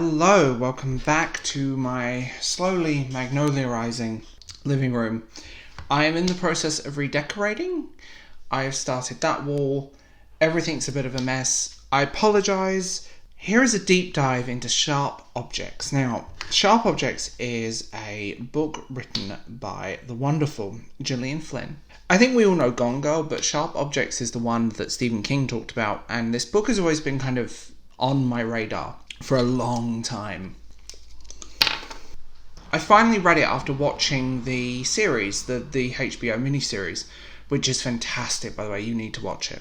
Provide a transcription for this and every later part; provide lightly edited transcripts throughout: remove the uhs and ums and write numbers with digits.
Hello, welcome back to my slowly magnolia-rising living room. I am in the process of redecorating. I have started that wall. Everything's a bit of a mess. I apologise. Here is a deep dive into Sharp Objects. Now, Sharp Objects is a book written by the wonderful Gillian Flynn. I think we all know Gone Girl, but Sharp Objects is the one that Stephen King talked about, and this book has always been kind of on my radar for a long time. I finally read it after watching the series, the HBO miniseries, which is fantastic, by the way. You need to watch it.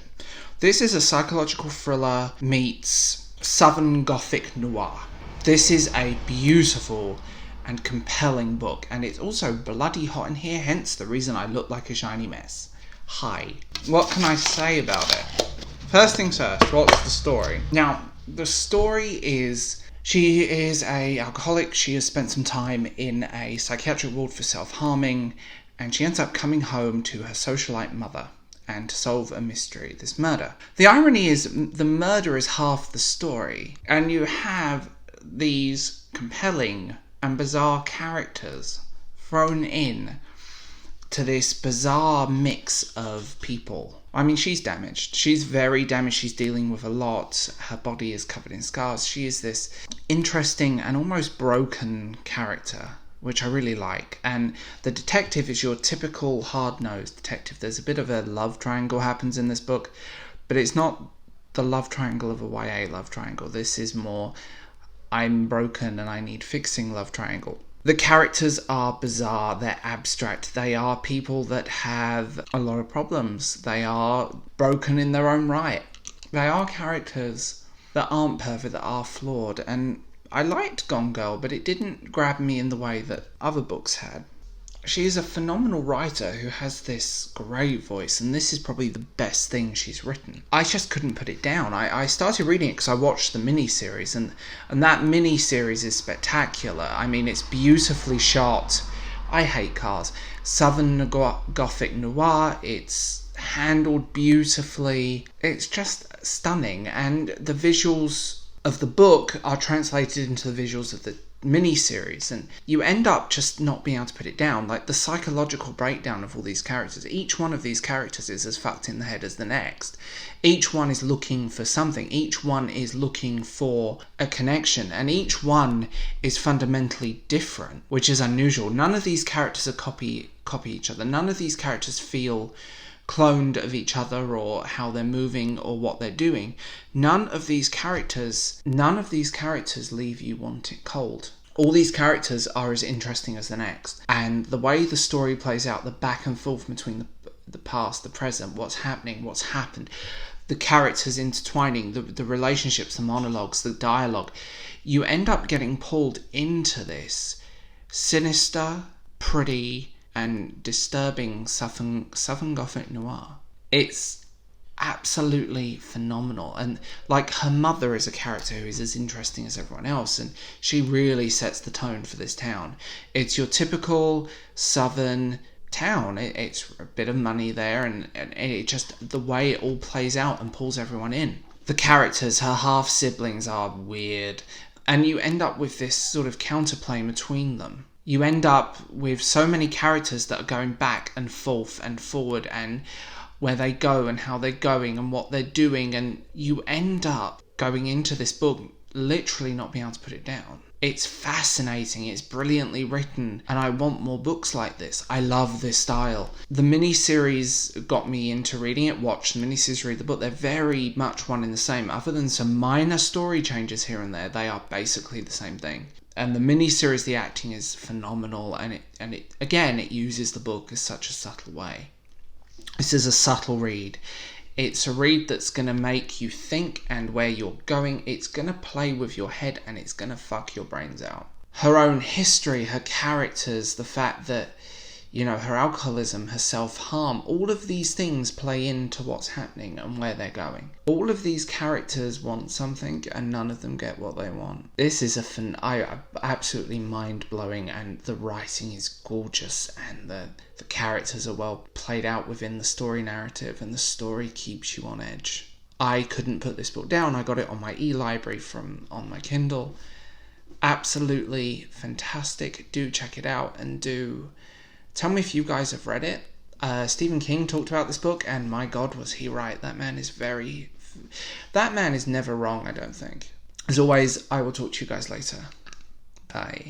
This is a psychological thriller meets Southern Gothic noir. This is a beautiful and compelling book, and it's also bloody hot in here, hence the reason I look like a shiny mess. Hi. What can I say about it? First things first, what's the story? Now, the story is, she is an alcoholic. She has spent some time in a psychiatric ward for self-harming, and she ends up coming home to her socialite mother and to solve a mystery, this murder. The irony is, the murder is half the story, and you have these compelling and bizarre characters thrown in to this bizarre mix of people. I mean, she's damaged. She's very damaged. She's dealing with a lot. Her body is covered in scars. She is this interesting and almost broken character, which I really like. And the detective is your typical hard-nosed detective. There's a bit of a love triangle happens in this book, but it's not the love triangle of a YA love triangle. This is more, I'm broken and I need fixing love triangle. The characters are bizarre, they're abstract, they are people that have a lot of problems, they are broken in their own right. They are characters that aren't perfect, that are flawed, and I liked Gone Girl, but it didn't grab me in the way that other books had. She is a phenomenal writer who has this great voice, and this is probably the best thing she's written. I just couldn't put it down. I started reading it because I watched the mini-series, and that mini-series is spectacular. I mean, it's beautifully shot. I hate cars. Southern Gothic noir. It's handled beautifully. It's just stunning, and the visuals of the book are translated into the visuals of the mini-series, and you end up just not being able to put it down. Like, the psychological breakdown of all these characters, each one of these characters is as fucked in the head as the next. Each one is looking for something, each one is looking for a connection, and each one is fundamentally different, which is unusual. None of these characters are copy each other. None of these characters feel cloned of each other or how they're moving or what they're doing. None of these characters leave you wanting cold. All these characters are as interesting as the next, and the way the story plays out, the back and forth between the past, the present, what's happening, what's happened, the characters intertwining, the relationships, the monologues, the dialogue, you end up getting pulled into this sinister, pretty, and disturbing Southern Gothic noir. It's absolutely phenomenal, and like, her mother is a character who is as interesting as everyone else, and she really sets the tone for this town. It's your typical southern town. It's a bit of money there, and it just, the way it all plays out and pulls everyone in. The characters, her half siblings, are weird, and you end up with this sort of counterplay between them. You end up with so many characters that are going back and forth and forward, and where they go and how they're going and what they're doing, and you end up going into this book literally not being able to put it down. It's fascinating, it's brilliantly written, and I want more books like this. I love this style. The mini-series got me into reading it. Watch the mini-series, read the book. They're very much one in the same. Other than some minor story changes here and there, they are basically the same thing. And the mini-series, the acting is phenomenal, and it uses the book in such a subtle way. This is a subtle read. It's a read that's going to make you think and where you're going. It's going to play with your head, and it's going to fuck your brains out. Her own history, her characters, the fact that, you know, her alcoholism, her self-harm, all of these things play into what's happening and where they're going. All of these characters want something, and none of them get what they want. This is absolutely mind-blowing, and the writing is gorgeous, and the characters are well played out within the story narrative, and the story keeps you on edge. I couldn't put this book down. I got it on my e-library on my Kindle, Absolutely fantastic. Do check it out, and do tell me if you guys have read it. Stephen King talked about this book, and my God, was he right. That man is never wrong, I don't think. As always, I will talk to you guys later. Bye.